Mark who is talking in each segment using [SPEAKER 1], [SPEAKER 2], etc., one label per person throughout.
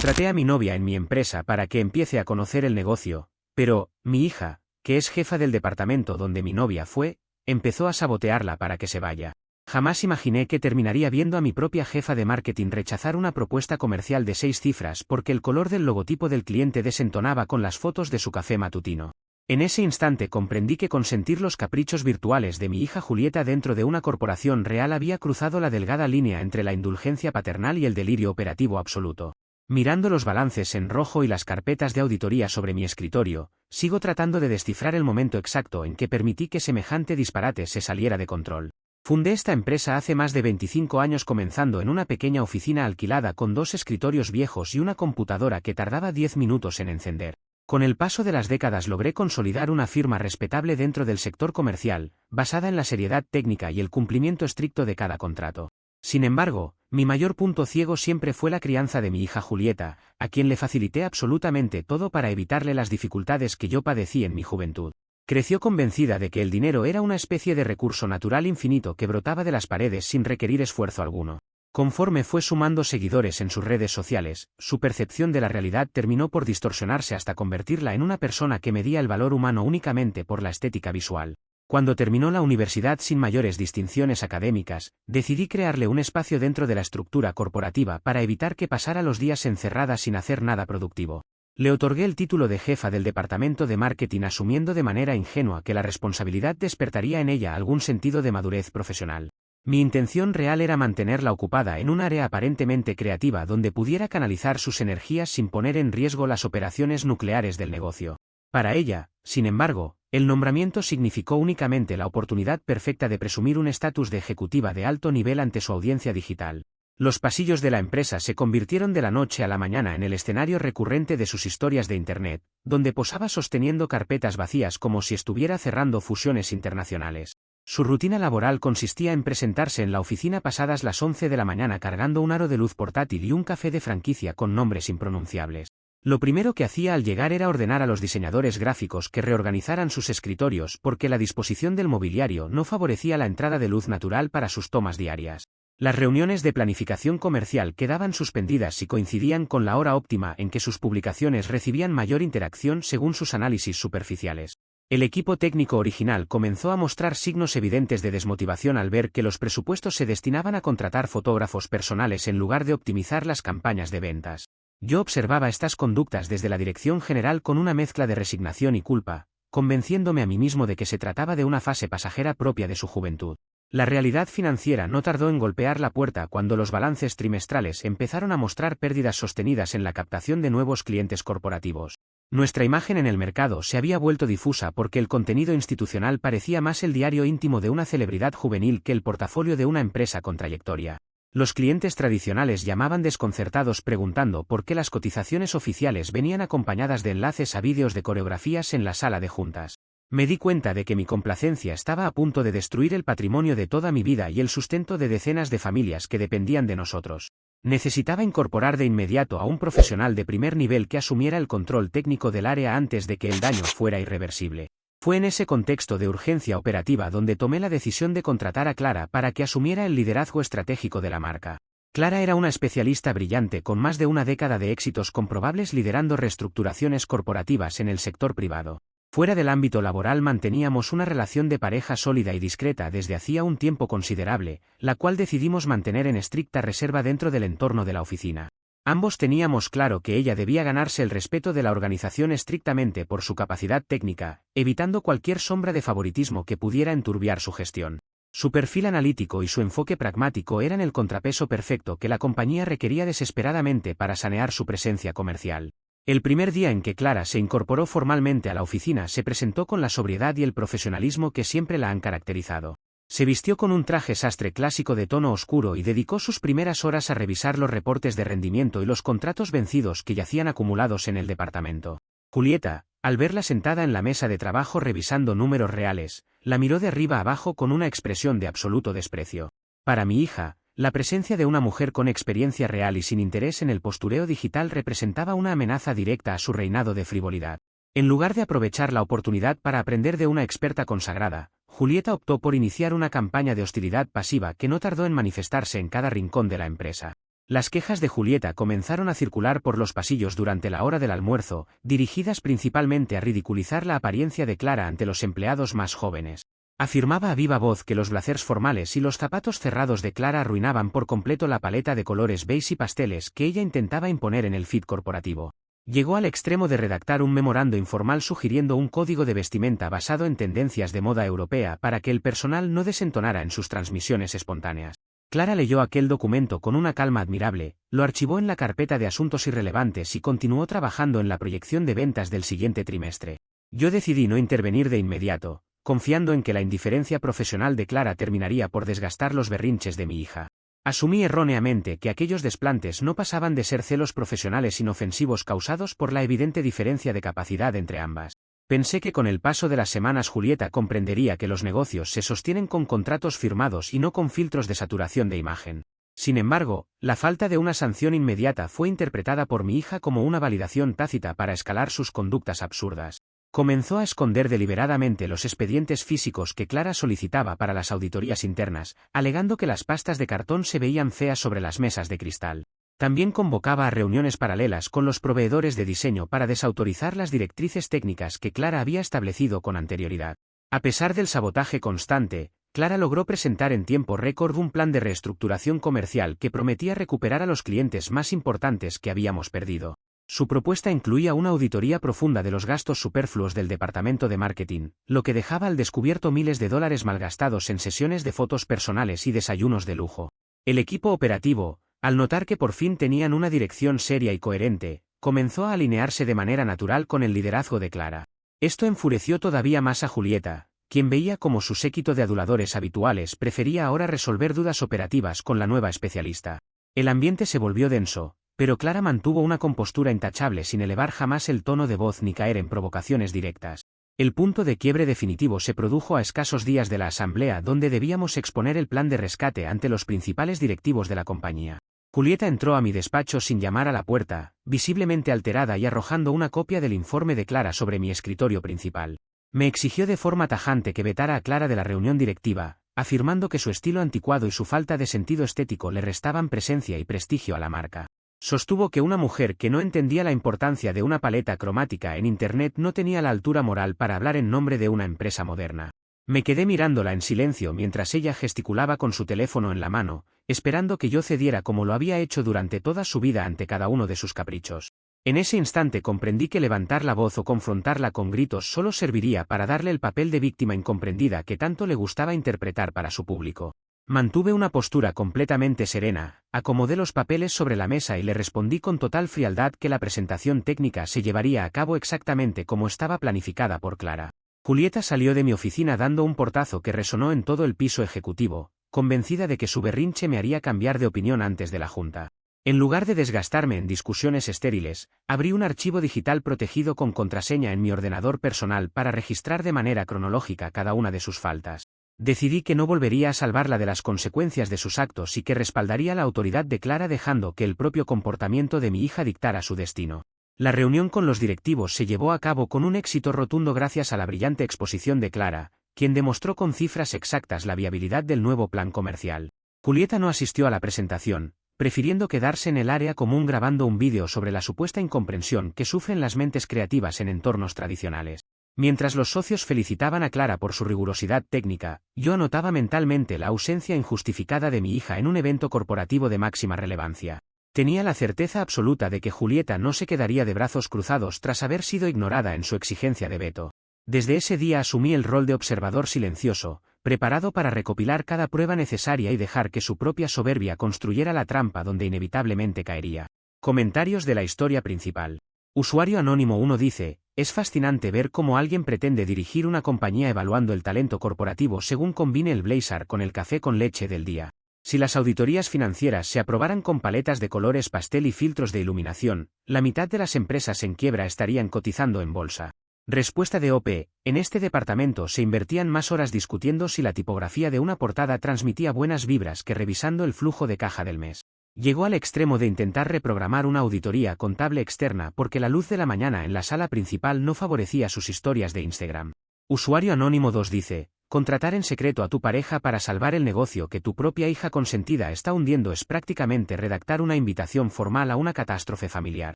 [SPEAKER 1] Contraté a mi novia en mi empresa para que empiece a conocer el negocio, pero, mi hija, que es jefa del departamento donde mi novia fue, empezó a sabotearla para que se vaya. Jamás imaginé que terminaría viendo a mi propia jefa de marketing rechazar una propuesta comercial de 6 cifras porque el color del logotipo del cliente desentonaba con las fotos de su café matutino. En ese instante comprendí que consentir los caprichos virtuales de mi hija Julieta dentro de una corporación real había cruzado la delgada línea entre la indulgencia paternal y el delirio operativo absoluto. Mirando los balances en rojo y las carpetas de auditoría sobre mi escritorio, sigo tratando de descifrar el momento exacto en que permití que semejante disparate se saliera de control. Fundé esta empresa hace más de 25 años comenzando en una pequeña oficina alquilada con 2 escritorios viejos y una computadora que tardaba 10 minutos en encender. Con el paso de las décadas logré consolidar una firma respetable dentro del sector comercial, basada en la seriedad técnica y el cumplimiento estricto de cada contrato. Sin embargo, mi mayor punto ciego siempre fue la crianza de mi hija Julieta, a quien le facilité absolutamente todo para evitarle las dificultades que yo padecí en mi juventud. Creció convencida de que el dinero era una especie de recurso natural infinito que brotaba de las paredes sin requerir esfuerzo alguno. Conforme fue sumando seguidores en sus redes sociales, su percepción de la realidad terminó por distorsionarse hasta convertirla en una persona que medía el valor humano únicamente por la estética visual. Cuando terminó la universidad sin mayores distinciones académicas, decidí crearle un espacio dentro de la estructura corporativa para evitar que pasara los días encerrada sin hacer nada productivo. Le otorgué el título de jefa del departamento de marketing asumiendo de manera ingenua que la responsabilidad despertaría en ella algún sentido de madurez profesional. Mi intención real era mantenerla ocupada en un área aparentemente creativa donde pudiera canalizar sus energías sin poner en riesgo las operaciones nucleares del negocio. Para ella, sin embargo, el nombramiento significó únicamente la oportunidad perfecta de presumir un estatus de ejecutiva de alto nivel ante su audiencia digital. Los pasillos de la empresa se convirtieron de la noche a la mañana en el escenario recurrente de sus historias de Internet, donde posaba sosteniendo carpetas vacías como si estuviera cerrando fusiones internacionales. Su rutina laboral consistía en presentarse en la oficina pasadas las 11 de la mañana cargando un aro de luz portátil y un café de franquicia con nombres impronunciables. Lo primero que hacía al llegar era ordenar a los diseñadores gráficos que reorganizaran sus escritorios porque la disposición del mobiliario no favorecía la entrada de luz natural para sus tomas diarias. Las reuniones de planificación comercial quedaban suspendidas si coincidían con la hora óptima en que sus publicaciones recibían mayor interacción según sus análisis superficiales. El equipo técnico original comenzó a mostrar signos evidentes de desmotivación al ver que los presupuestos se destinaban a contratar fotógrafos personales en lugar de optimizar las campañas de ventas. Yo observaba estas conductas desde la dirección general con una mezcla de resignación y culpa, convenciéndome a mí mismo de que se trataba de una fase pasajera propia de su juventud. La realidad financiera no tardó en golpear la puerta cuando los balances trimestrales empezaron a mostrar pérdidas sostenidas en la captación de nuevos clientes corporativos. Nuestra imagen en el mercado se había vuelto difusa porque el contenido institucional parecía más el diario íntimo de una celebridad juvenil que el portafolio de una empresa con trayectoria. Los clientes tradicionales llamaban desconcertados preguntando por qué las cotizaciones oficiales venían acompañadas de enlaces a vídeos de coreografías en la sala de juntas. Me di cuenta de que mi complacencia estaba a punto de destruir el patrimonio de toda mi vida y el sustento de decenas de familias que dependían de nosotros. Necesitaba incorporar de inmediato a un profesional de primer nivel que asumiera el control técnico del área antes de que el daño fuera irreversible. Fue en ese contexto de urgencia operativa donde tomé la decisión de contratar a Clara para que asumiera el liderazgo estratégico de la marca. Clara era una especialista brillante con más de una década de éxitos comprobables liderando reestructuraciones corporativas en el sector privado. Fuera del ámbito laboral manteníamos una relación de pareja sólida y discreta desde hacía un tiempo considerable, la cual decidimos mantener en estricta reserva dentro del entorno de la oficina. Ambos teníamos claro que ella debía ganarse el respeto de la organización estrictamente por su capacidad técnica, evitando cualquier sombra de favoritismo que pudiera enturbiar su gestión. Su perfil analítico y su enfoque pragmático eran el contrapeso perfecto que la compañía requería desesperadamente para sanear su presencia comercial. El primer día en que Clara se incorporó formalmente a la oficina se presentó con la sobriedad y el profesionalismo que siempre la han caracterizado. Se vistió con un traje sastre clásico de tono oscuro y dedicó sus primeras horas a revisar los reportes de rendimiento y los contratos vencidos que yacían acumulados en el departamento. Julieta, al verla sentada en la mesa de trabajo revisando números reales, la miró de arriba abajo con una expresión de absoluto desprecio. Para mi hija, la presencia de una mujer con experiencia real y sin interés en el postureo digital representaba una amenaza directa a su reinado de frivolidad. En lugar de aprovechar la oportunidad para aprender de una experta consagrada, Julieta optó por iniciar una campaña de hostilidad pasiva que no tardó en manifestarse en cada rincón de la empresa. Las quejas de Julieta comenzaron a circular por los pasillos durante la hora del almuerzo, dirigidas principalmente a ridiculizar la apariencia de Clara ante los empleados más jóvenes. Afirmaba a viva voz que los blazers formales y los zapatos cerrados de Clara arruinaban por completo la paleta de colores beige y pasteles que ella intentaba imponer en el feed corporativo. Llegó al extremo de redactar un memorando informal sugiriendo un código de vestimenta basado en tendencias de moda europea para que el personal no desentonara en sus transmisiones espontáneas. Clara leyó aquel documento con una calma admirable, lo archivó en la carpeta de asuntos irrelevantes y continuó trabajando en la proyección de ventas del siguiente trimestre. Yo decidí no intervenir de inmediato, confiando en que la indiferencia profesional de Clara terminaría por desgastar los berrinches de mi hija. Asumí erróneamente que aquellos desplantes no pasaban de ser celos profesionales inofensivos causados por la evidente diferencia de capacidad entre ambas. Pensé que con el paso de las semanas Julieta comprendería que los negocios se sostienen con contratos firmados y no con filtros de saturación de imagen. Sin embargo, la falta de una sanción inmediata fue interpretada por mi hija como una validación tácita para escalar sus conductas absurdas. Comenzó a esconder deliberadamente los expedientes físicos que Clara solicitaba para las auditorías internas, alegando que las pastas de cartón se veían feas sobre las mesas de cristal. También convocaba a reuniones paralelas con los proveedores de diseño para desautorizar las directrices técnicas que Clara había establecido con anterioridad. A pesar del sabotaje constante, Clara logró presentar en tiempo récord un plan de reestructuración comercial que prometía recuperar a los clientes más importantes que habíamos perdido. Su propuesta incluía una auditoría profunda de los gastos superfluos del departamento de marketing, lo que dejaba al descubierto miles de dólares malgastados en sesiones de fotos personales y desayunos de lujo. El equipo operativo, al notar que por fin tenían una dirección seria y coherente, comenzó a alinearse de manera natural con el liderazgo de Clara. Esto enfureció todavía más a Julieta, quien veía como su séquito de aduladores habituales prefería ahora resolver dudas operativas con la nueva especialista. El ambiente se volvió denso, pero Clara mantuvo una compostura intachable sin elevar jamás el tono de voz ni caer en provocaciones directas. El punto de quiebre definitivo se produjo a escasos días de la asamblea donde debíamos exponer el plan de rescate ante los principales directivos de la compañía. Julieta entró a mi despacho sin llamar a la puerta, visiblemente alterada y arrojando una copia del informe de Clara sobre mi escritorio principal. Me exigió de forma tajante que vetara a Clara de la reunión directiva, afirmando que su estilo anticuado y su falta de sentido estético le restaban presencia y prestigio a la marca. Sostuvo que una mujer que no entendía la importancia de una paleta cromática en Internet no tenía la altura moral para hablar en nombre de una empresa moderna. Me quedé mirándola en silencio mientras ella gesticulaba con su teléfono en la mano, esperando que yo cediera como lo había hecho durante toda su vida ante cada uno de sus caprichos. En ese instante comprendí que levantar la voz o confrontarla con gritos solo serviría para darle el papel de víctima incomprendida que tanto le gustaba interpretar para su público. Mantuve una postura completamente serena, acomodé los papeles sobre la mesa y le respondí con total frialdad que la presentación técnica se llevaría a cabo exactamente como estaba planificada por Clara. Julieta salió de mi oficina dando un portazo que resonó en todo el piso ejecutivo, convencida de que su berrinche me haría cambiar de opinión antes de la junta. En lugar de desgastarme en discusiones estériles, abrí un archivo digital protegido con contraseña en mi ordenador personal para registrar de manera cronológica cada una de sus faltas. Decidí que no volvería a salvarla de las consecuencias de sus actos y que respaldaría la autoridad de Clara dejando que el propio comportamiento de mi hija dictara su destino. La reunión con los directivos se llevó a cabo con un éxito rotundo gracias a la brillante exposición de Clara, quien demostró con cifras exactas la viabilidad del nuevo plan comercial. Julieta no asistió a la presentación, prefiriendo quedarse en el área común grabando un vídeo sobre la supuesta incomprensión que sufren las mentes creativas en entornos tradicionales. Mientras los socios felicitaban a Clara por su rigurosidad técnica, yo anotaba mentalmente la ausencia injustificada de mi hija en un evento corporativo de máxima relevancia. Tenía la certeza absoluta de que Julieta no se quedaría de brazos cruzados tras haber sido ignorada en su exigencia de veto. Desde ese día asumí el rol de observador silencioso, preparado para recopilar cada prueba necesaria y dejar que su propia soberbia construyera la trampa donde inevitablemente caería. Comentarios de la historia principal. Usuario Anónimo 1 dice: es fascinante ver cómo alguien pretende dirigir una compañía evaluando el talento corporativo según combine el blazer con el café con leche del día. Si las auditorías financieras se aprobaran con paletas de colores pastel y filtros de iluminación, la mitad de las empresas en quiebra estarían cotizando en bolsa. Respuesta de OP: en este departamento se invertían más horas discutiendo si la tipografía de una portada transmitía buenas vibras que revisando el flujo de caja del mes. Llegó al extremo de intentar reprogramar una auditoría contable externa porque la luz de la mañana en la sala principal no favorecía sus historias de Instagram. Usuario Anónimo 2 dice: contratar en secreto a tu pareja para salvar el negocio que tu propia hija consentida está hundiendo es prácticamente redactar una invitación formal a una catástrofe familiar.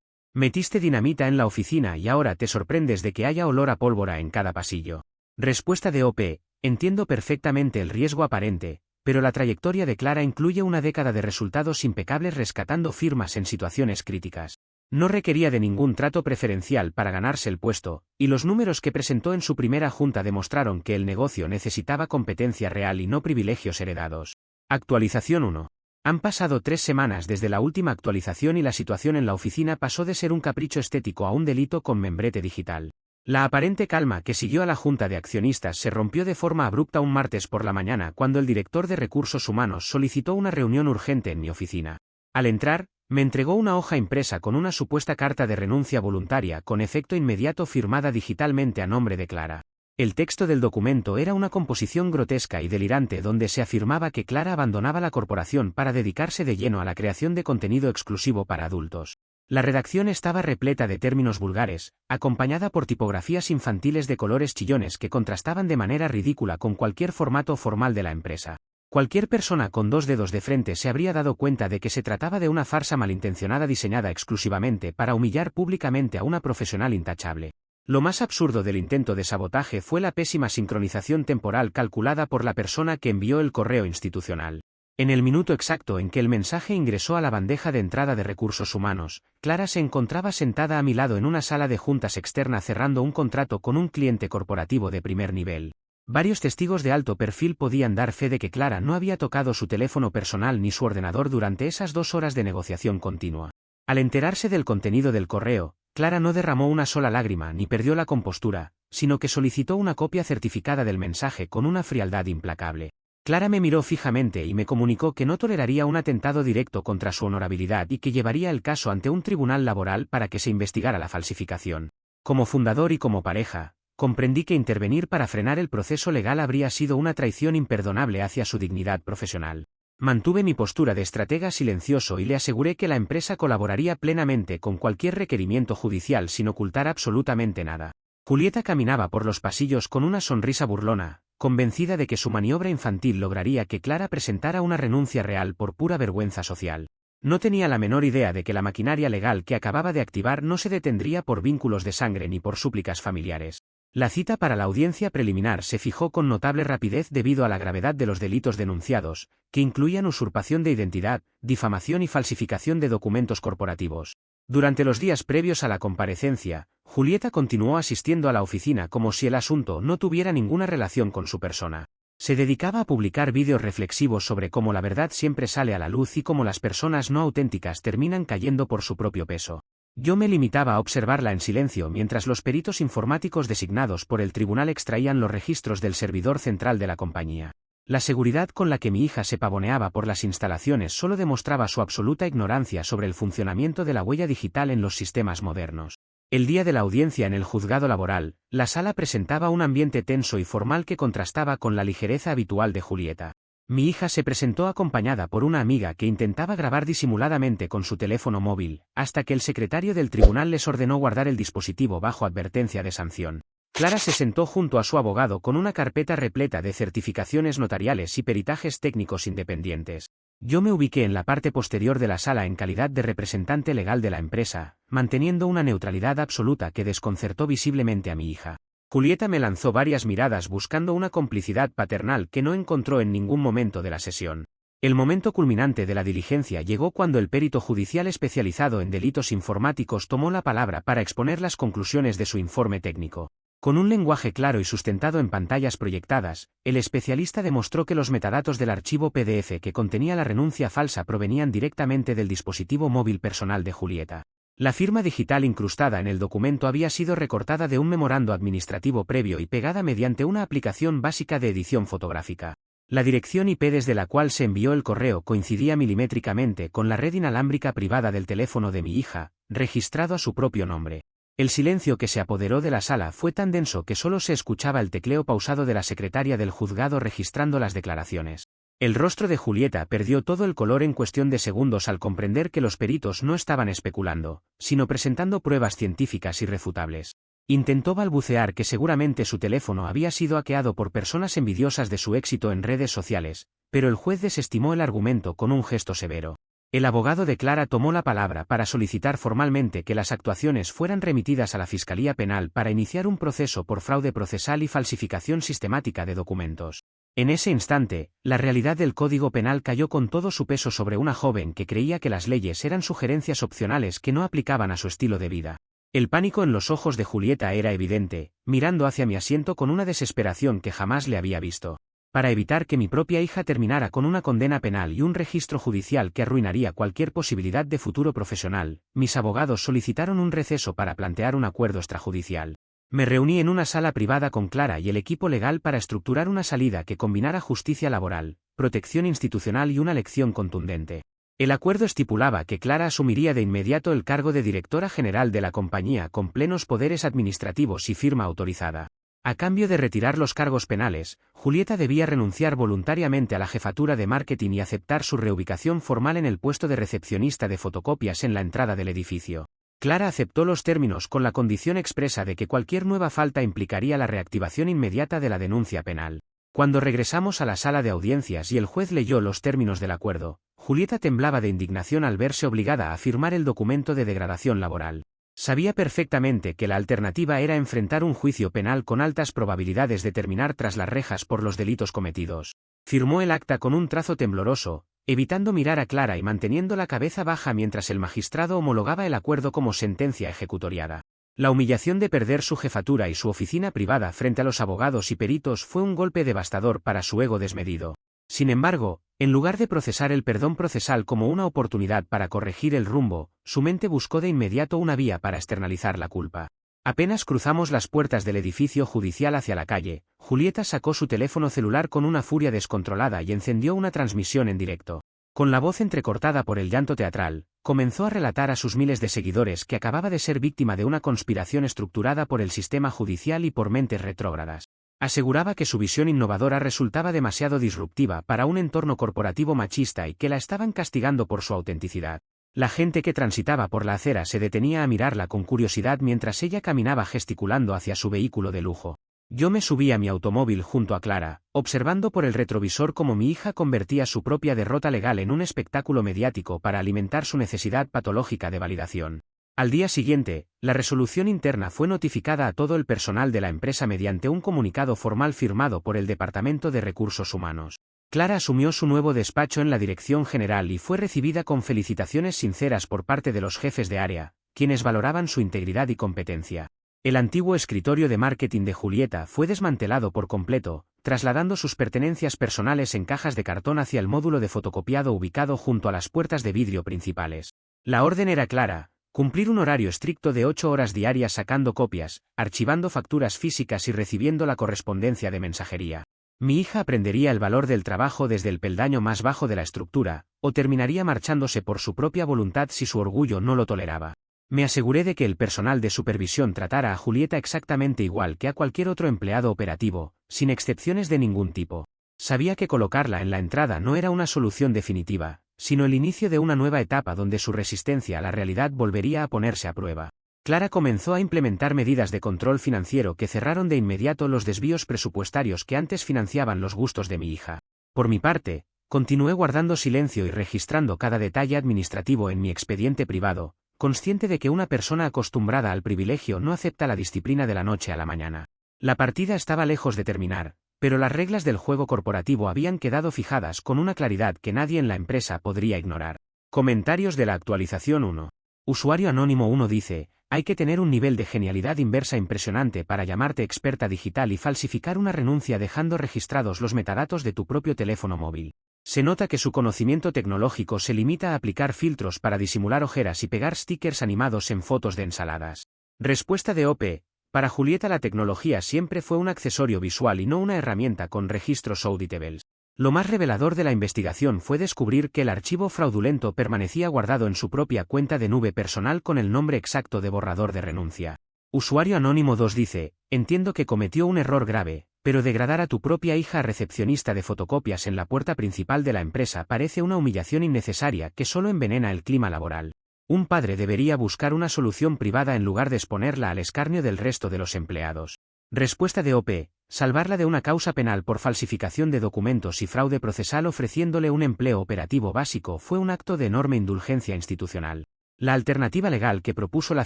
[SPEAKER 1] Metiste dinamita en la oficina y ahora te sorprendes de que haya olor a pólvora en cada pasillo. Respuesta de OP: entiendo perfectamente el riesgo aparente, pero la trayectoria de Clara incluye una década de resultados impecables rescatando firmas en situaciones críticas. No requería de ningún trato preferencial para ganarse el puesto, y los números que presentó en su primera junta demostraron que el negocio necesitaba competencia real y no privilegios heredados. Actualización 1. Han pasado 3 semanas desde la última actualización y la situación en la oficina pasó de ser un capricho estético a un delito con membrete digital. La aparente calma que siguió a la junta de accionistas se rompió de forma abrupta un martes por la mañana cuando el director de recursos humanos solicitó una reunión urgente en mi oficina. Al entrar, me entregó una hoja impresa con una supuesta carta de renuncia voluntaria con efecto inmediato firmada digitalmente a nombre de Clara. El texto del documento era una composición grotesca y delirante donde se afirmaba que Clara abandonaba la corporación para dedicarse de lleno a la creación de contenido exclusivo para adultos. La redacción estaba repleta de términos vulgares, acompañada por tipografías infantiles de colores chillones que contrastaban de manera ridícula con cualquier formato formal de la empresa. Cualquier persona con 2 dedos de frente se habría dado cuenta de que se trataba de una farsa malintencionada diseñada exclusivamente para humillar públicamente a una profesional intachable. Lo más absurdo del intento de sabotaje fue la pésima sincronización temporal calculada por la persona que envió el correo institucional. En el minuto exacto en que el mensaje ingresó a la bandeja de entrada de recursos humanos, Clara se encontraba sentada a mi lado en una sala de juntas externa cerrando un contrato con un cliente corporativo de primer nivel. Varios testigos de alto perfil podían dar fe de que Clara no había tocado su teléfono personal ni su ordenador durante esas 2 horas de negociación continua. Al enterarse del contenido del correo, Clara no derramó una sola lágrima ni perdió la compostura, sino que solicitó una copia certificada del mensaje con una frialdad implacable. Clara me miró fijamente y me comunicó que no toleraría un atentado directo contra su honorabilidad y que llevaría el caso ante un tribunal laboral para que se investigara la falsificación. Como fundador y como pareja, comprendí que intervenir para frenar el proceso legal habría sido una traición imperdonable hacia su dignidad profesional. Mantuve mi postura de estratega silencioso y le aseguré que la empresa colaboraría plenamente con cualquier requerimiento judicial sin ocultar absolutamente nada. Julieta caminaba por los pasillos con una sonrisa burlona, convencida de que su maniobra infantil lograría que Clara presentara una renuncia real por pura vergüenza social. No tenía la menor idea de que la maquinaria legal que acababa de activar no se detendría por vínculos de sangre ni por súplicas familiares. La cita para la audiencia preliminar se fijó con notable rapidez debido a la gravedad de los delitos denunciados, que incluían usurpación de identidad, difamación y falsificación de documentos corporativos. Durante los días previos a la comparecencia, Julieta continuó asistiendo a la oficina como si el asunto no tuviera ninguna relación con su persona. Se dedicaba a publicar vídeos reflexivos sobre cómo la verdad siempre sale a la luz y cómo las personas no auténticas terminan cayendo por su propio peso. Yo me limitaba a observarla en silencio mientras los peritos informáticos designados por el tribunal extraían los registros del servidor central de la compañía. La seguridad con la que mi hija se pavoneaba por las instalaciones solo demostraba su absoluta ignorancia sobre el funcionamiento de la huella digital en los sistemas modernos. El día de la audiencia en el juzgado laboral, la sala presentaba un ambiente tenso y formal que contrastaba con la ligereza habitual de Julieta. Mi hija se presentó acompañada por una amiga que intentaba grabar disimuladamente con su teléfono móvil, hasta que el secretario del tribunal les ordenó guardar el dispositivo bajo advertencia de sanción. Clara se sentó junto a su abogado con una carpeta repleta de certificaciones notariales y peritajes técnicos independientes. Yo me ubiqué en la parte posterior de la sala en calidad de representante legal de la empresa, manteniendo una neutralidad absoluta que desconcertó visiblemente a mi hija. Julieta me lanzó varias miradas buscando una complicidad paternal que no encontró en ningún momento de la sesión. El momento culminante de la diligencia llegó cuando el perito judicial especializado en delitos informáticos tomó la palabra para exponer las conclusiones de su informe técnico. Con un lenguaje claro y sustentado en pantallas proyectadas, el especialista demostró que los metadatos del archivo PDF que contenía la renuncia falsa provenían directamente del dispositivo móvil personal de Julieta. La firma digital incrustada en el documento había sido recortada de un memorando administrativo previo y pegada mediante una aplicación básica de edición fotográfica. La dirección IP desde la cual se envió el correo coincidía milimétricamente con la red inalámbrica privada del teléfono de mi hija, registrado a su propio nombre. El silencio que se apoderó de la sala fue tan denso que solo se escuchaba el tecleo pausado de la secretaria del juzgado registrando las declaraciones. El rostro de Julieta perdió todo el color en cuestión de segundos al comprender que los peritos no estaban especulando, sino presentando pruebas científicas irrefutables. Intentó balbucear que seguramente su teléfono había sido hackeado por personas envidiosas de su éxito en redes sociales, pero el juez desestimó el argumento con un gesto severo. El abogado de Clara tomó la palabra para solicitar formalmente que las actuaciones fueran remitidas a la Fiscalía Penal para iniciar un proceso por fraude procesal y falsificación sistemática de documentos. En ese instante, la realidad del Código Penal cayó con todo su peso sobre una joven que creía que las leyes eran sugerencias opcionales que no aplicaban a su estilo de vida. El pánico en los ojos de Julieta era evidente, mirando hacia mi asiento con una desesperación que jamás le había visto. Para evitar que mi propia hija terminara con una condena penal y un registro judicial que arruinaría cualquier posibilidad de futuro profesional, mis abogados solicitaron un receso para plantear un acuerdo extrajudicial. Me reuní en una sala privada con Clara y el equipo legal para estructurar una salida que combinara justicia laboral, protección institucional y una lección contundente. El acuerdo estipulaba que Clara asumiría de inmediato el cargo de directora general de la compañía con plenos poderes administrativos y firma autorizada. A cambio de retirar los cargos penales, Julieta debía renunciar voluntariamente a la jefatura de marketing y aceptar su reubicación formal en el puesto de recepcionista de fotocopias en la entrada del edificio. Clara aceptó los términos con la condición expresa de que cualquier nueva falta implicaría la reactivación inmediata de la denuncia penal. Cuando regresamos a la sala de audiencias y el juez leyó los términos del acuerdo, Julieta temblaba de indignación al verse obligada a firmar el documento de degradación laboral. Sabía perfectamente que la alternativa era enfrentar un juicio penal con altas probabilidades de terminar tras las rejas por los delitos cometidos. Firmó el acta con un trazo tembloroso, evitando mirar a Clara y manteniendo la cabeza baja mientras el magistrado homologaba el acuerdo como sentencia ejecutoriada. La humillación de perder su jefatura y su oficina privada frente a los abogados y peritos fue un golpe devastador para su ego desmedido. Sin embargo, en lugar de procesar el perdón procesal como una oportunidad para corregir el rumbo, su mente buscó de inmediato una vía para externalizar la culpa. Apenas cruzamos las puertas del edificio judicial hacia la calle, Julieta sacó su teléfono celular con una furia descontrolada y encendió una transmisión en directo. Con la voz entrecortada por el llanto teatral, comenzó a relatar a sus miles de seguidores que acababa de ser víctima de una conspiración estructurada por el sistema judicial y por mentes retrógradas. Aseguraba que su visión innovadora resultaba demasiado disruptiva para un entorno corporativo machista y que la estaban castigando por su autenticidad. La gente que transitaba por la acera se detenía a mirarla con curiosidad mientras ella caminaba gesticulando hacia su vehículo de lujo. Yo me subí a mi automóvil junto a Clara, observando por el retrovisor cómo mi hija convertía su propia derrota legal en un espectáculo mediático para alimentar su necesidad patológica de validación. Al día siguiente, la resolución interna fue notificada a todo el personal de la empresa mediante un comunicado formal firmado por el Departamento de Recursos Humanos. Clara asumió su nuevo despacho en la dirección general y fue recibida con felicitaciones sinceras por parte de los jefes de área, quienes valoraban su integridad y competencia. El antiguo escritorio de marketing de Julieta fue desmantelado por completo, trasladando sus pertenencias personales en cajas de cartón hacia el módulo de fotocopiado ubicado junto a las puertas de vidrio principales. La orden era clara: cumplir un horario estricto de 8 horas diarias sacando copias, archivando facturas físicas y recibiendo la correspondencia de mensajería. Mi hija aprendería el valor del trabajo desde el peldaño más bajo de la estructura, o terminaría marchándose por su propia voluntad si su orgullo no lo toleraba. Me aseguré de que el personal de supervisión tratara a Julieta exactamente igual que a cualquier otro empleado operativo, sin excepciones de ningún tipo. Sabía que colocarla en la entrada no era una solución definitiva, sino el inicio de una nueva etapa donde su resistencia a la realidad volvería a ponerse a prueba. Clara comenzó a implementar medidas de control financiero que cerraron de inmediato los desvíos presupuestarios que antes financiaban los gustos de mi hija. Por mi parte, continué guardando silencio y registrando cada detalle administrativo en mi expediente privado, consciente de que una persona acostumbrada al privilegio no acepta la disciplina de la noche a la mañana. La partida estaba lejos de terminar, pero las reglas del juego corporativo habían quedado fijadas con una claridad que nadie en la empresa podría ignorar. Comentarios de la actualización 1. Usuario anónimo 1 dice: hay que tener un nivel de genialidad inversa impresionante para llamarte experta digital y falsificar una renuncia dejando registrados los metadatos de tu propio teléfono móvil. Se nota que su conocimiento tecnológico se limita a aplicar filtros para disimular ojeras y pegar stickers animados en fotos de ensaladas. Respuesta de OP. Para Julieta la tecnología siempre fue un accesorio visual y no una herramienta con registros auditables. Lo más revelador de la investigación fue descubrir que el archivo fraudulento permanecía guardado en su propia cuenta de nube personal con el nombre exacto de borrador de renuncia. Usuario anónimo 2 dice: entiendo que cometió un error grave, pero degradar a tu propia hija a recepcionista de fotocopias en la puerta principal de la empresa parece una humillación innecesaria que solo envenena el clima laboral. Un padre debería buscar una solución privada en lugar de exponerla al escarnio del resto de los empleados. Respuesta de OP: salvarla de una causa penal por falsificación de documentos y fraude procesal ofreciéndole un empleo operativo básico fue un acto de enorme indulgencia institucional. La alternativa legal que propuso la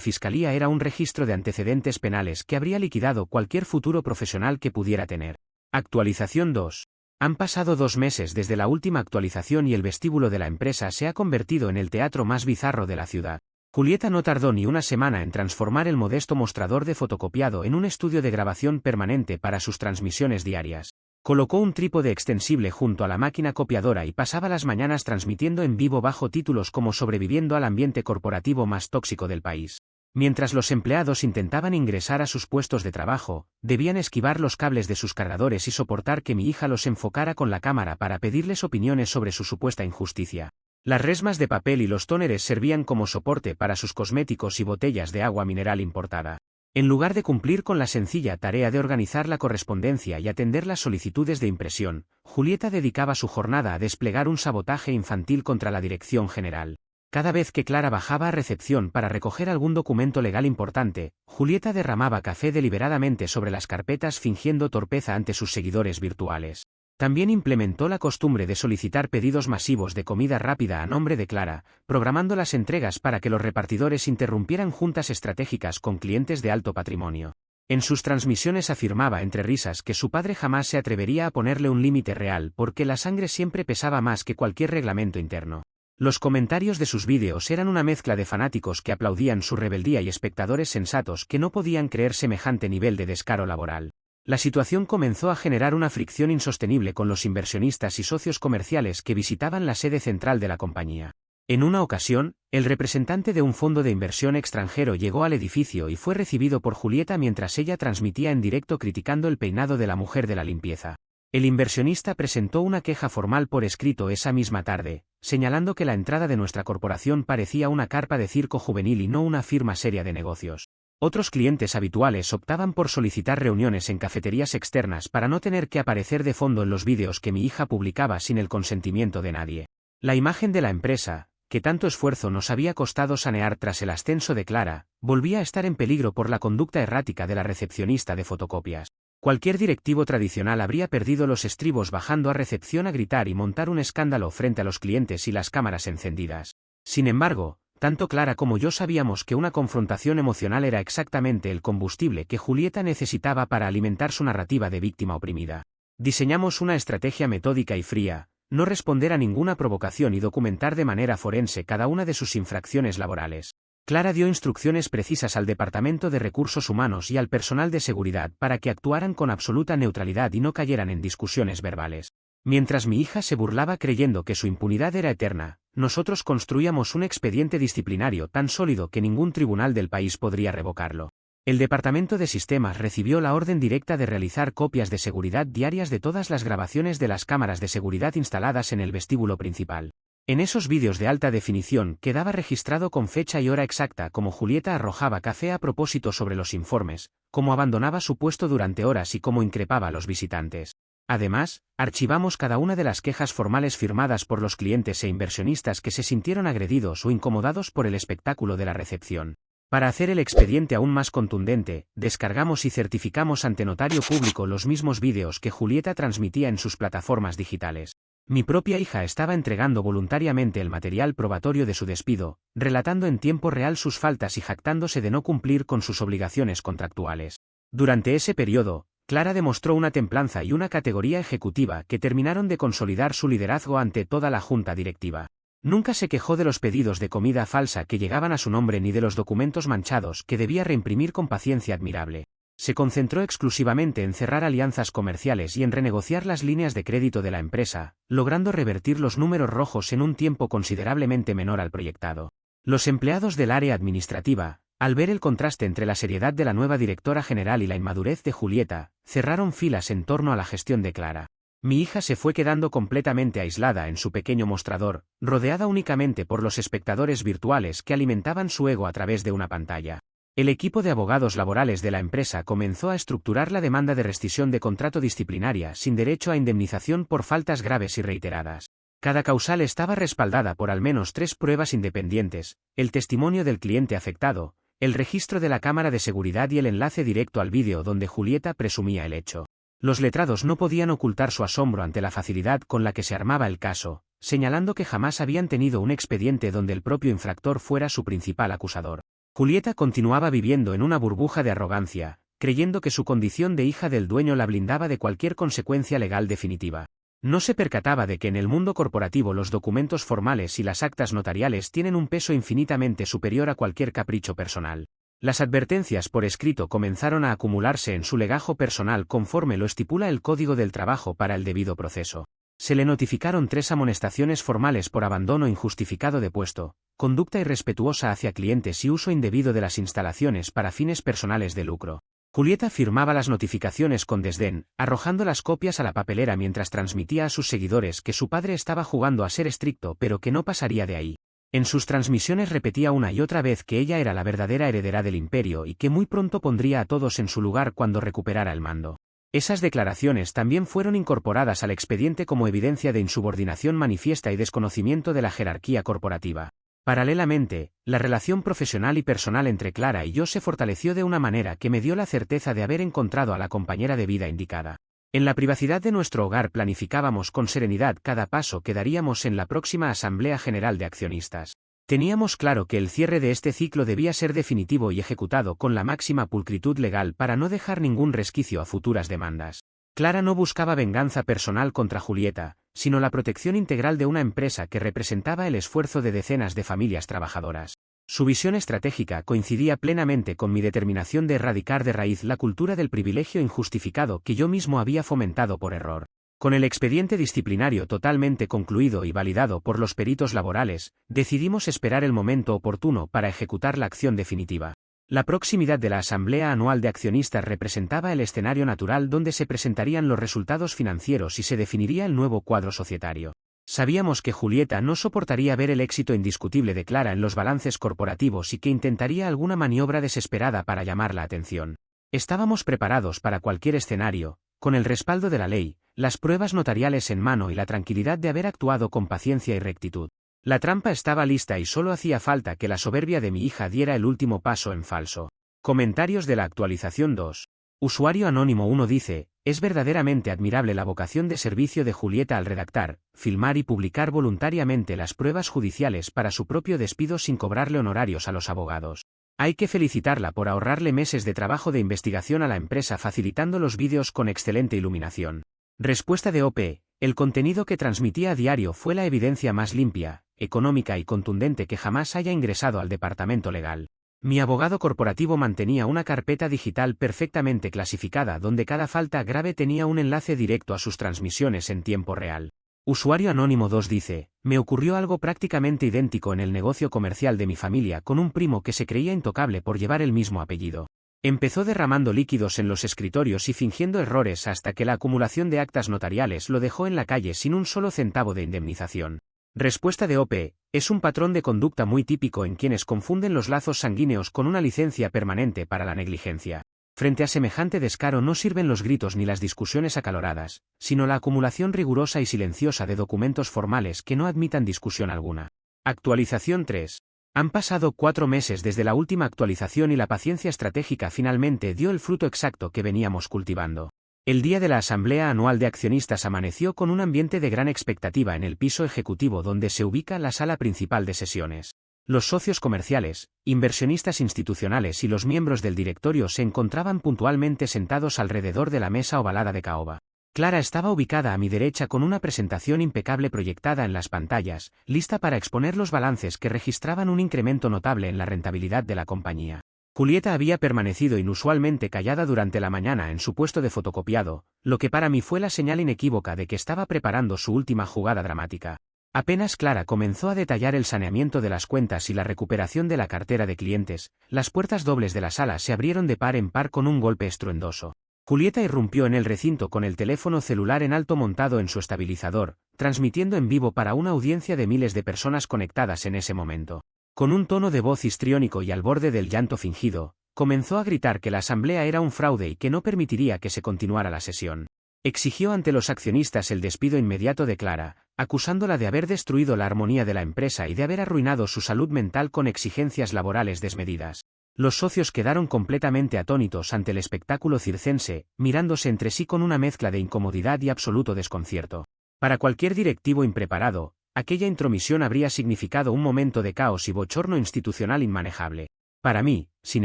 [SPEAKER 1] Fiscalía era un registro de antecedentes penales que habría liquidado cualquier futuro profesional que pudiera tener. Actualización 2. Han pasado 2 meses desde la última actualización y el vestíbulo de la empresa se ha convertido en el teatro más bizarro de la ciudad. Julieta no tardó ni una semana en transformar el modesto mostrador de fotocopiado en un estudio de grabación permanente para sus transmisiones diarias. Colocó un trípode extensible junto a la máquina copiadora y pasaba las mañanas transmitiendo en vivo bajo títulos como Sobreviviendo al ambiente corporativo más tóxico del país. Mientras los empleados intentaban ingresar a sus puestos de trabajo, debían esquivar los cables de sus cargadores y soportar que mi hija los enfocara con la cámara para pedirles opiniones sobre su supuesta injusticia. Las resmas de papel y los tóneres servían como soporte para sus cosméticos y botellas de agua mineral importada. En lugar de cumplir con la sencilla tarea de organizar la correspondencia y atender las solicitudes de impresión, Julieta dedicaba su jornada a desplegar un sabotaje infantil contra la dirección general. Cada vez que Clara bajaba a recepción para recoger algún documento legal importante, Julieta derramaba café deliberadamente sobre las carpetas fingiendo torpeza ante sus seguidores virtuales. También implementó la costumbre de solicitar pedidos masivos de comida rápida a nombre de Clara, programando las entregas para que los repartidores interrumpieran juntas estratégicas con clientes de alto patrimonio. En sus transmisiones afirmaba entre risas que su padre jamás se atrevería a ponerle un límite real porque la sangre siempre pesaba más que cualquier reglamento interno. Los comentarios de sus vídeos eran una mezcla de fanáticos que aplaudían su rebeldía y espectadores sensatos que no podían creer semejante nivel de descaro laboral. La situación comenzó a generar una fricción insostenible con los inversionistas y socios comerciales que visitaban la sede central de la compañía. En una ocasión, el representante de un fondo de inversión extranjero llegó al edificio y fue recibido por Julieta mientras ella transmitía en directo criticando el peinado de la mujer de la limpieza. El inversionista presentó una queja formal por escrito esa misma tarde, señalando que la entrada de nuestra corporación parecía una carpa de circo juvenil y no una firma seria de negocios. Otros clientes habituales optaban por solicitar reuniones en cafeterías externas para no tener que aparecer de fondo en los vídeos que mi hija publicaba sin el consentimiento de nadie. La imagen de la empresa, que tanto esfuerzo nos había costado sanear tras el ascenso de Clara, volvía a estar en peligro por la conducta errática de la recepcionista de fotocopias. Cualquier directivo tradicional habría perdido los estribos bajando a recepción a gritar y montar un escándalo frente a los clientes y las cámaras encendidas. Sin embargo, tanto Clara como yo sabíamos que una confrontación emocional era exactamente el combustible que Julieta necesitaba para alimentar su narrativa de víctima oprimida. Diseñamos una estrategia metódica y fría: no responder a ninguna provocación y documentar de manera forense cada una de sus infracciones laborales. Clara dio instrucciones precisas al Departamento de Recursos Humanos y al personal de seguridad para que actuaran con absoluta neutralidad y no cayeran en discusiones verbales. Mientras mi hija se burlaba creyendo que su impunidad era eterna, nosotros construíamos un expediente disciplinario tan sólido que ningún tribunal del país podría revocarlo. El Departamento de Sistemas recibió la orden directa de realizar copias de seguridad diarias de todas las grabaciones de las cámaras de seguridad instaladas en el vestíbulo principal. En esos vídeos de alta definición quedaba registrado con fecha y hora exacta cómo Julieta arrojaba café a propósito sobre los informes, cómo abandonaba su puesto durante horas y cómo increpaba a los visitantes. Además, archivamos cada una de las quejas formales firmadas por los clientes e inversionistas que se sintieron agredidos o incomodados por el espectáculo de la recepción. Para hacer el expediente aún más contundente, descargamos y certificamos ante notario público los mismos vídeos que Julieta transmitía en sus plataformas digitales. Mi propia hija estaba entregando voluntariamente el material probatorio de su despido, relatando en tiempo real sus faltas y jactándose de no cumplir con sus obligaciones contractuales. Durante ese periodo, Clara demostró una templanza y una categoría ejecutiva que terminaron de consolidar su liderazgo ante toda la junta directiva. Nunca se quejó de los pedidos de comida falsa que llegaban a su nombre ni de los documentos manchados que debía reimprimir con paciencia admirable. Se concentró exclusivamente en cerrar alianzas comerciales y en renegociar las líneas de crédito de la empresa, logrando revertir los números rojos en un tiempo considerablemente menor al proyectado. Los empleados del área administrativa, al ver el contraste entre la seriedad de la nueva directora general y la inmadurez de Julieta, cerraron filas en torno a la gestión de Clara. Mi hija se fue quedando completamente aislada en su pequeño mostrador, rodeada únicamente por los espectadores virtuales que alimentaban su ego a través de una pantalla. El equipo de abogados laborales de la empresa comenzó a estructurar la demanda de rescisión de contrato disciplinaria sin derecho a indemnización por faltas graves y reiteradas. Cada causal estaba respaldada por al menos 3 pruebas independientes: el testimonio del cliente afectado, el registro de la cámara de seguridad y el enlace directo al vídeo donde Julieta presumía el hecho. Los letrados no podían ocultar su asombro ante la facilidad con la que se armaba el caso, señalando que jamás habían tenido un expediente donde el propio infractor fuera su principal acusador. Julieta continuaba viviendo en una burbuja de arrogancia, creyendo que su condición de hija del dueño la blindaba de cualquier consecuencia legal definitiva. No se percataba de que en el mundo corporativo los documentos formales y las actas notariales tienen un peso infinitamente superior a cualquier capricho personal. Las advertencias por escrito comenzaron a acumularse en su legajo personal conforme lo estipula el Código del Trabajo para el debido proceso. Se le notificaron 3 amonestaciones formales por abandono injustificado de puesto, conducta irrespetuosa hacia clientes y uso indebido de las instalaciones para fines personales de lucro. Julieta firmaba las notificaciones con desdén, arrojando las copias a la papelera mientras transmitía a sus seguidores que su padre estaba jugando a ser estricto pero que no pasaría de ahí. En sus transmisiones repetía una y otra vez que ella era la verdadera heredera del imperio y que muy pronto pondría a todos en su lugar cuando recuperara el mando. Esas declaraciones también fueron incorporadas al expediente como evidencia de insubordinación manifiesta y desconocimiento de la jerarquía corporativa. Paralelamente, la relación profesional y personal entre Clara y yo se fortaleció de una manera que me dio la certeza de haber encontrado a la compañera de vida indicada. En la privacidad de nuestro hogar planificábamos con serenidad cada paso que daríamos en la próxima Asamblea General de Accionistas. Teníamos claro que el cierre de este ciclo debía ser definitivo y ejecutado con la máxima pulcritud legal para no dejar ningún resquicio a futuras demandas. Clara no buscaba venganza personal contra Julieta, sino la protección integral de una empresa que representaba el esfuerzo de decenas de familias trabajadoras. Su visión estratégica coincidía plenamente con mi determinación de erradicar de raíz la cultura del privilegio injustificado que yo mismo había fomentado por error. Con el expediente disciplinario totalmente concluido y validado por los peritos laborales, decidimos esperar el momento oportuno para ejecutar la acción definitiva. La proximidad de la Asamblea Anual de Accionistas representaba el escenario natural donde se presentarían los resultados financieros y se definiría el nuevo cuadro societario. Sabíamos que Julieta no soportaría ver el éxito indiscutible de Clara en los balances corporativos y que intentaría alguna maniobra desesperada para llamar la atención. Estábamos preparados para cualquier escenario, con el respaldo de la ley, las pruebas notariales en mano y la tranquilidad de haber actuado con paciencia y rectitud. La trampa estaba lista y solo hacía falta que la soberbia de mi hija diera el último paso en falso. Comentarios de la actualización 2. Usuario anónimo 1 dice: es verdaderamente admirable la vocación de servicio de Julieta al redactar, filmar y publicar voluntariamente las pruebas judiciales para su propio despido sin cobrarle honorarios a los abogados. Hay que felicitarla por ahorrarle meses de trabajo de investigación a la empresa facilitando los vídeos con excelente iluminación. Respuesta de OP. El contenido que transmitía a diario fue la evidencia más limpia, económica y contundente que jamás haya ingresado al departamento legal. Mi abogado corporativo mantenía una carpeta digital perfectamente clasificada donde cada falta grave tenía un enlace directo a sus transmisiones en tiempo real. Usuario anónimo 2 dice: me ocurrió algo prácticamente idéntico en el negocio comercial de mi familia con un primo que se creía intocable por llevar el mismo apellido. Empezó derramando líquidos en los escritorios y fingiendo errores hasta que la acumulación de actas notariales lo dejó en la calle sin un solo centavo de indemnización. Respuesta de OP. Es un patrón de conducta muy típico en quienes confunden los lazos sanguíneos con una licencia permanente para la negligencia. Frente a semejante descaro no sirven los gritos ni las discusiones acaloradas, sino la acumulación rigurosa y silenciosa de documentos formales que no admitan discusión alguna. Actualización 3. Han pasado 4 meses desde la última actualización y la paciencia estratégica finalmente dio el fruto exacto que veníamos cultivando. El día de la Asamblea Anual de Accionistas amaneció con un ambiente de gran expectativa en el piso ejecutivo donde se ubica la sala principal de sesiones. Los socios comerciales, inversionistas institucionales y los miembros del directorio se encontraban puntualmente sentados alrededor de la mesa ovalada de caoba. Clara estaba ubicada a mi derecha con una presentación impecable proyectada en las pantallas, lista para exponer los balances que registraban un incremento notable en la rentabilidad de la compañía. Julieta había permanecido inusualmente callada durante la mañana en su puesto de fotocopiado, lo que para mí fue la señal inequívoca de que estaba preparando su última jugada dramática. Apenas Clara comenzó a detallar el saneamiento de las cuentas y la recuperación de la cartera de clientes, las puertas dobles de la sala se abrieron de par en par con un golpe estruendoso. Julieta irrumpió en el recinto con el teléfono celular en alto montado en su estabilizador, transmitiendo en vivo para una audiencia de miles de personas conectadas en ese momento. Con un tono de voz histriónico y al borde del llanto fingido, comenzó a gritar que la asamblea era un fraude y que no permitiría que se continuara la sesión. Exigió ante los accionistas el despido inmediato de Clara, acusándola de haber destruido la armonía de la empresa y de haber arruinado su salud mental con exigencias laborales desmedidas. Los socios quedaron completamente atónitos ante el espectáculo circense, mirándose entre sí con una mezcla de incomodidad y absoluto desconcierto. Para cualquier directivo impreparado, aquella intromisión habría significado un momento de caos y bochorno institucional inmanejable. Para mí, sin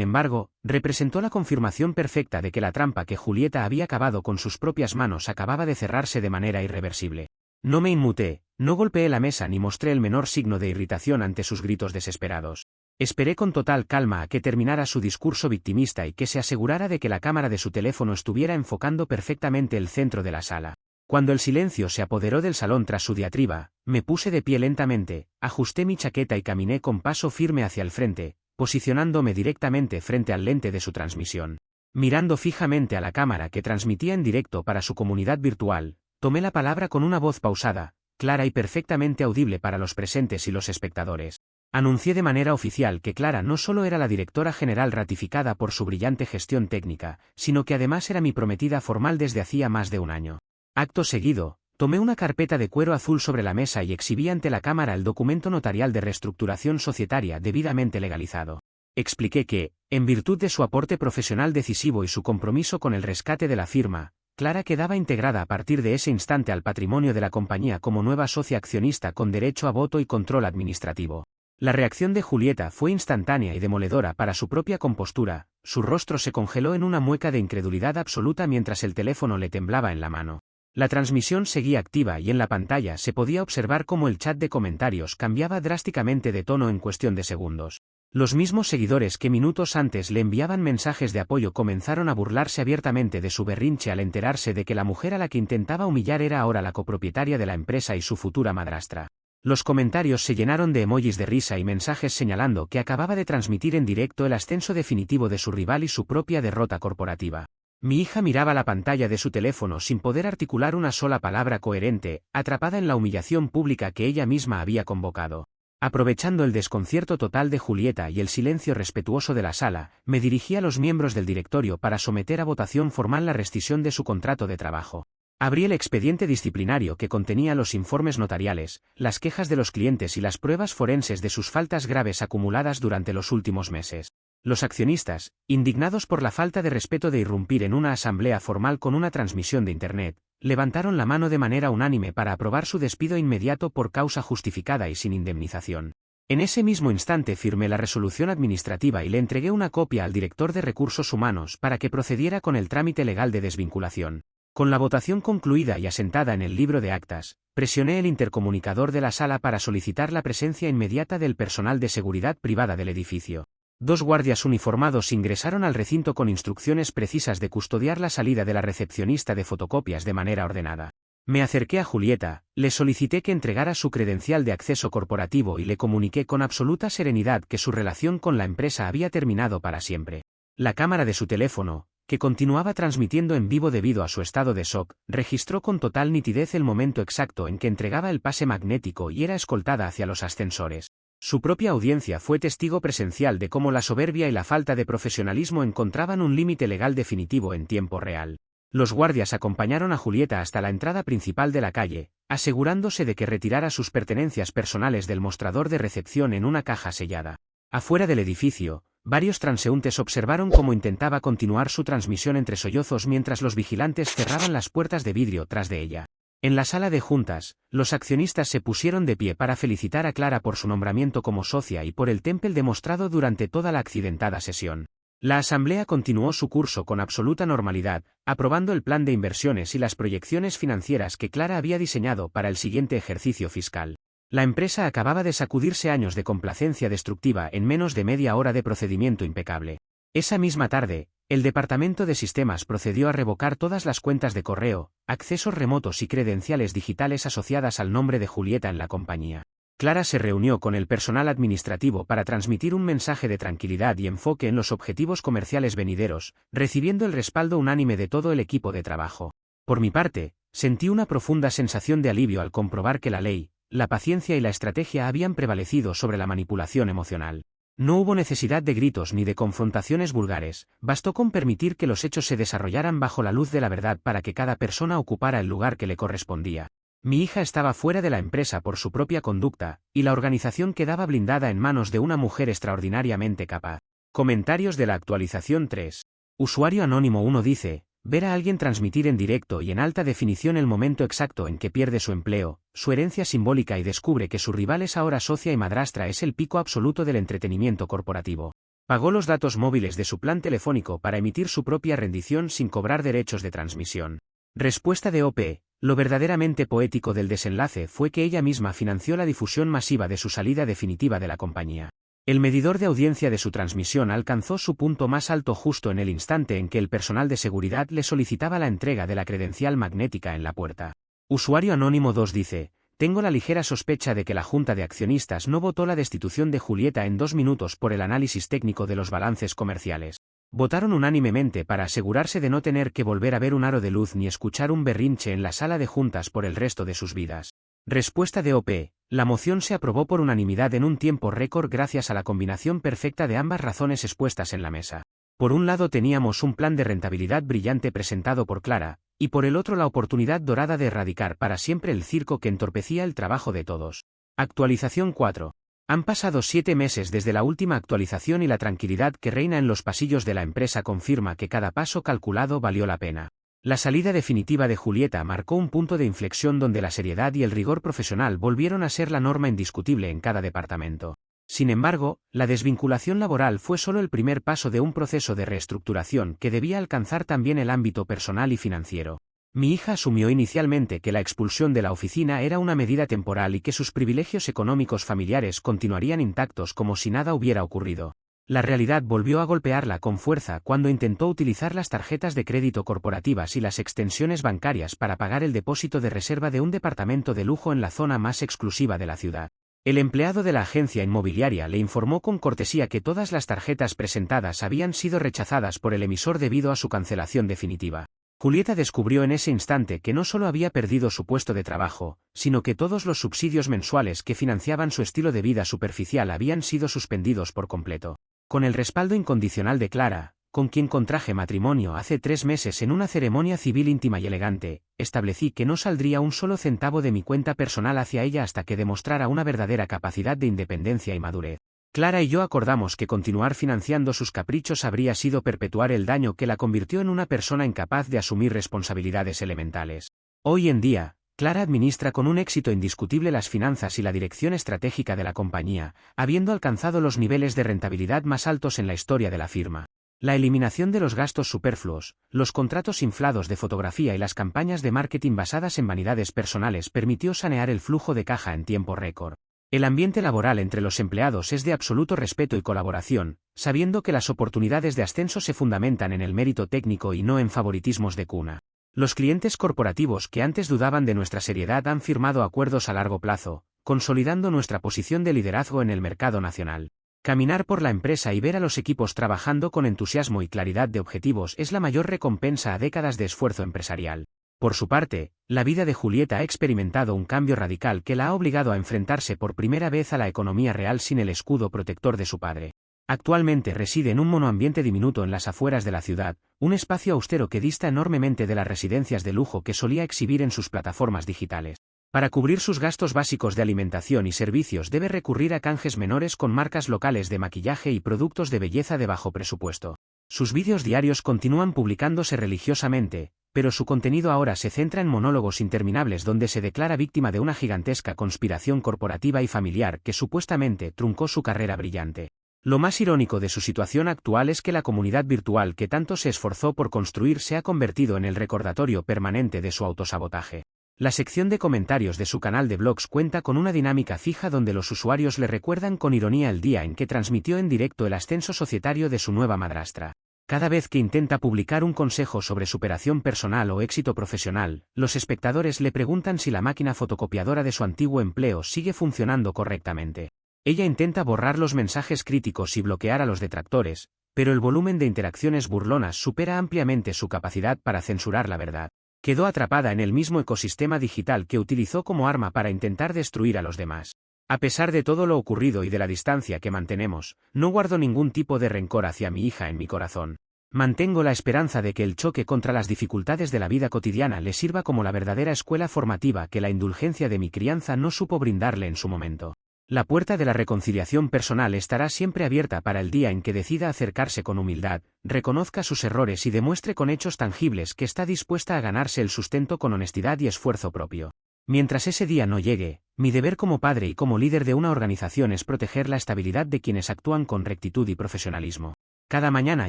[SPEAKER 1] embargo, representó la confirmación perfecta de que la trampa que Julieta había cavado con sus propias manos acababa de cerrarse de manera irreversible. No me inmuté, no golpeé la mesa ni mostré el menor signo de irritación ante sus gritos desesperados. Esperé con total calma a que terminara su discurso victimista y que se asegurara de que la cámara de su teléfono estuviera enfocando perfectamente el centro de la sala. Cuando el silencio se apoderó del salón tras su diatriba, me puse de pie lentamente, ajusté mi chaqueta y caminé con paso firme hacia el frente, posicionándome directamente frente al lente de su transmisión. Mirando fijamente a la cámara que transmitía en directo para su comunidad virtual, tomé la palabra con una voz pausada, clara y perfectamente audible para los presentes y los espectadores. Anuncié de manera oficial que Clara no solo era la directora general ratificada por su brillante gestión técnica, sino que además era mi prometida formal desde hacía más de un año. Acto seguido, tomé una carpeta de cuero azul sobre la mesa y exhibí ante la cámara el documento notarial de reestructuración societaria debidamente legalizado. Expliqué que, en virtud de su aporte profesional decisivo y su compromiso con el rescate de la firma, Clara quedaba integrada a partir de ese instante al patrimonio de la compañía como nueva socia accionista con derecho a voto y control administrativo. La reacción de Julieta fue instantánea y demoledora para su propia compostura, su rostro se congeló en una mueca de incredulidad absoluta mientras el teléfono le temblaba en la mano. La transmisión seguía activa y en la pantalla se podía observar cómo el chat de comentarios cambiaba drásticamente de tono en cuestión de segundos. Los mismos seguidores que minutos antes le enviaban mensajes de apoyo comenzaron a burlarse abiertamente de su berrinche al enterarse de que la mujer a la que intentaba humillar era ahora la copropietaria de la empresa y su futura madrastra. Los comentarios se llenaron de emojis de risa y mensajes señalando que acababa de transmitir en directo el ascenso definitivo de su rival y su propia derrota corporativa. Mi hija miraba la pantalla de su teléfono sin poder articular una sola palabra coherente, atrapada en la humillación pública que ella misma había convocado. Aprovechando el desconcierto total de Julieta y el silencio respetuoso de la sala, me dirigí a los miembros del directorio para someter a votación formal la rescisión de su contrato de trabajo. Abrí el expediente disciplinario que contenía los informes notariales, las quejas de los clientes y las pruebas forenses de sus faltas graves acumuladas durante los últimos meses. Los accionistas, indignados por la falta de respeto de irrumpir en una asamblea formal con una transmisión de Internet, levantaron la mano de manera unánime para aprobar su despido inmediato por causa justificada y sin indemnización. En ese mismo instante firmé la resolución administrativa y le entregué una copia al director de Recursos Humanos para que procediera con el trámite legal de desvinculación. Con la votación concluida y asentada en el libro de actas, presioné el intercomunicador de la sala para solicitar la presencia inmediata del personal de seguridad privada del edificio. 2 guardias uniformados ingresaron al recinto con instrucciones precisas de custodiar la salida de la recepcionista de fotocopias de manera ordenada. Me acerqué a Julieta, le solicité que entregara su credencial de acceso corporativo y le comuniqué con absoluta serenidad que su relación con la empresa había terminado para siempre. La cámara de su teléfono, que continuaba transmitiendo en vivo debido a su estado de shock, registró con total nitidez el momento exacto en que entregaba el pase magnético y era escoltada hacia los ascensores. Su propia audiencia fue testigo presencial de cómo la soberbia y la falta de profesionalismo encontraban un límite legal definitivo en tiempo real. Los guardias acompañaron a Julieta hasta la entrada principal de la calle, asegurándose de que retirara sus pertenencias personales del mostrador de recepción en una caja sellada. Afuera del edificio, varios transeúntes observaron cómo intentaba continuar su transmisión entre sollozos mientras los vigilantes cerraban las puertas de vidrio tras de ella. En la sala de juntas, los accionistas se pusieron de pie para felicitar a Clara por su nombramiento como socia y por el temple demostrado durante toda la accidentada sesión. La asamblea continuó su curso con absoluta normalidad, aprobando el plan de inversiones y las proyecciones financieras que Clara había diseñado para el siguiente ejercicio fiscal. La empresa acababa de sacudirse años de complacencia destructiva en menos de media hora de procedimiento impecable. Esa misma tarde, el Departamento de Sistemas procedió a revocar todas las cuentas de correo, accesos remotos y credenciales digitales asociadas al nombre de Julieta en la compañía. Clara se reunió con el personal administrativo para transmitir un mensaje de tranquilidad y enfoque en los objetivos comerciales venideros, recibiendo el respaldo unánime de todo el equipo de trabajo. Por mi parte, sentí una profunda sensación de alivio al comprobar que la ley, la paciencia y la estrategia habían prevalecido sobre la manipulación emocional. No hubo necesidad de gritos ni de confrontaciones vulgares, bastó con permitir que los hechos se desarrollaran bajo la luz de la verdad para que cada persona ocupara el lugar que le correspondía. Mi hija estaba fuera de la empresa por su propia conducta, y la organización quedaba blindada en manos de una mujer extraordinariamente capaz. Comentarios de la actualización 3. Usuario Anónimo 1 dice, ver a alguien transmitir en directo y en alta definición el momento exacto en que pierde su empleo, su herencia simbólica y descubre que su rival es ahora socia y madrastra es el pico absoluto del entretenimiento corporativo. Pagó los datos móviles de su plan telefónico para emitir su propia rendición sin cobrar derechos de transmisión. Respuesta de OP. Lo verdaderamente poético del desenlace fue que ella misma financió la difusión masiva de su salida definitiva de la compañía. El medidor de audiencia de su transmisión alcanzó su punto más alto justo en el instante en que el personal de seguridad le solicitaba la entrega de la credencial magnética en la puerta. Usuario Anónimo 2 dice, tengo la ligera sospecha de que la Junta de Accionistas no votó la destitución de Julieta en 2 minutos por el análisis técnico de los balances comerciales. Votaron unánimemente para asegurarse de no tener que volver a ver un aro de luz ni escuchar un berrinche en la sala de juntas por el resto de sus vidas. Respuesta de OP. La moción se aprobó por unanimidad en un tiempo récord gracias a la combinación perfecta de ambas razones expuestas en la mesa. Por un lado teníamos un plan de rentabilidad brillante presentado por Clara, y por el otro la oportunidad dorada de erradicar para siempre el circo que entorpecía el trabajo de todos. Actualización 4. Han pasado 7 meses desde la última actualización y la tranquilidad que reina en los pasillos de la empresa confirma que cada paso calculado valió la pena. La salida definitiva de Julieta marcó un punto de inflexión donde la seriedad y el rigor profesional volvieron a ser la norma indiscutible en cada departamento. Sin embargo, la desvinculación laboral fue solo el primer paso de un proceso de reestructuración que debía alcanzar también el ámbito personal y financiero. Mi hija asumió inicialmente que la expulsión de la oficina era una medida temporal y que sus privilegios económicos familiares continuarían intactos como si nada hubiera ocurrido. La realidad volvió a golpearla con fuerza cuando intentó utilizar las tarjetas de crédito corporativas y las extensiones bancarias para pagar el depósito de reserva de un departamento de lujo en la zona más exclusiva de la ciudad. El empleado de la agencia inmobiliaria le informó con cortesía que todas las tarjetas presentadas habían sido rechazadas por el emisor debido a su cancelación definitiva. Julieta descubrió en ese instante que no solo había perdido su puesto de trabajo, sino que todos los subsidios mensuales que financiaban su estilo de vida superficial habían sido suspendidos por completo. Con el respaldo incondicional de Clara, con quien contraje matrimonio hace 3 meses en una ceremonia civil íntima y elegante, establecí que no saldría un solo centavo de mi cuenta personal hacia ella hasta que demostrara una verdadera capacidad de independencia y madurez. Clara y yo acordamos que continuar financiando sus caprichos habría sido perpetuar el daño que la convirtió en una persona incapaz de asumir responsabilidades elementales. Hoy en día, Clara administra con un éxito indiscutible las finanzas y la dirección estratégica de la compañía, habiendo alcanzado los niveles de rentabilidad más altos en la historia de la firma. La eliminación de los gastos superfluos, los contratos inflados de fotografía y las campañas de marketing basadas en vanidades personales permitió sanear el flujo de caja en tiempo récord. El ambiente laboral entre los empleados es de absoluto respeto y colaboración, sabiendo que las oportunidades de ascenso se fundamentan en el mérito técnico y no en favoritismos de cuna. Los clientes corporativos que antes dudaban de nuestra seriedad han firmado acuerdos a largo plazo, consolidando nuestra posición de liderazgo en el mercado nacional. Caminar por la empresa y ver a los equipos trabajando con entusiasmo y claridad de objetivos es la mayor recompensa a décadas de esfuerzo empresarial. Por su parte, la vida de Julieta ha experimentado un cambio radical que la ha obligado a enfrentarse por primera vez a la economía real sin el escudo protector de su padre. Actualmente reside en un monoambiente diminuto en las afueras de la ciudad, un espacio austero que dista enormemente de las residencias de lujo que solía exhibir en sus plataformas digitales. Para cubrir sus gastos básicos de alimentación y servicios debe recurrir a canjes menores con marcas locales de maquillaje y productos de belleza de bajo presupuesto. Sus vídeos diarios continúan publicándose religiosamente, pero su contenido ahora se centra en monólogos interminables donde se declara víctima de una gigantesca conspiración corporativa y familiar que supuestamente truncó su carrera brillante. Lo más irónico de su situación actual es que la comunidad virtual que tanto se esforzó por construir se ha convertido en el recordatorio permanente de su autosabotaje. La sección de comentarios de su canal de blogs cuenta con una dinámica fija donde los usuarios le recuerdan con ironía el día en que transmitió en directo el ascenso societario de su nueva madrastra. Cada vez que intenta publicar un consejo sobre superación personal o éxito profesional, los espectadores le preguntan si la máquina fotocopiadora de su antiguo empleo sigue funcionando correctamente. Ella intenta borrar los mensajes críticos y bloquear a los detractores, pero el volumen de interacciones burlonas supera ampliamente su capacidad para censurar la verdad. Quedó atrapada en el mismo ecosistema digital que utilizó como arma para intentar destruir a los demás. A pesar de todo lo ocurrido y de la distancia que mantenemos, no guardo ningún tipo de rencor hacia mi hija en mi corazón. Mantengo la esperanza de que el choque contra las dificultades de la vida cotidiana le sirva como la verdadera escuela formativa que la indulgencia de mi crianza no supo brindarle en su momento. La puerta de la reconciliación personal estará siempre abierta para el día en que decida acercarse con humildad, reconozca sus errores y demuestre con hechos tangibles que está dispuesta a ganarse el sustento con honestidad y esfuerzo propio. Mientras ese día no llegue, mi deber como padre y como líder de una organización es proteger la estabilidad de quienes actúan con rectitud y profesionalismo. Cada mañana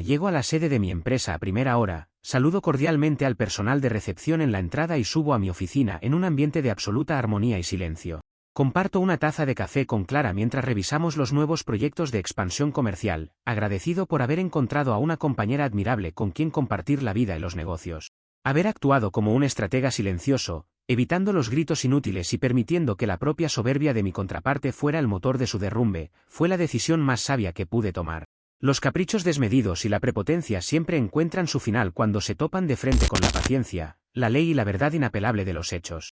[SPEAKER 1] llego a la sede de mi empresa a primera hora, saludo cordialmente al personal de recepción en la entrada y subo a mi oficina en un ambiente de absoluta armonía y silencio. Comparto una taza de café con Clara mientras revisamos los nuevos proyectos de expansión comercial, agradecido por haber encontrado a una compañera admirable con quien compartir la vida y los negocios. Haber actuado como un estratega silencioso, evitando los gritos inútiles y permitiendo que la propia soberbia de mi contraparte fuera el motor de su derrumbe, fue la decisión más sabia que pude tomar. Los caprichos desmedidos y la prepotencia siempre encuentran su final cuando se topan de frente con la paciencia, la ley y la verdad inapelable de los hechos.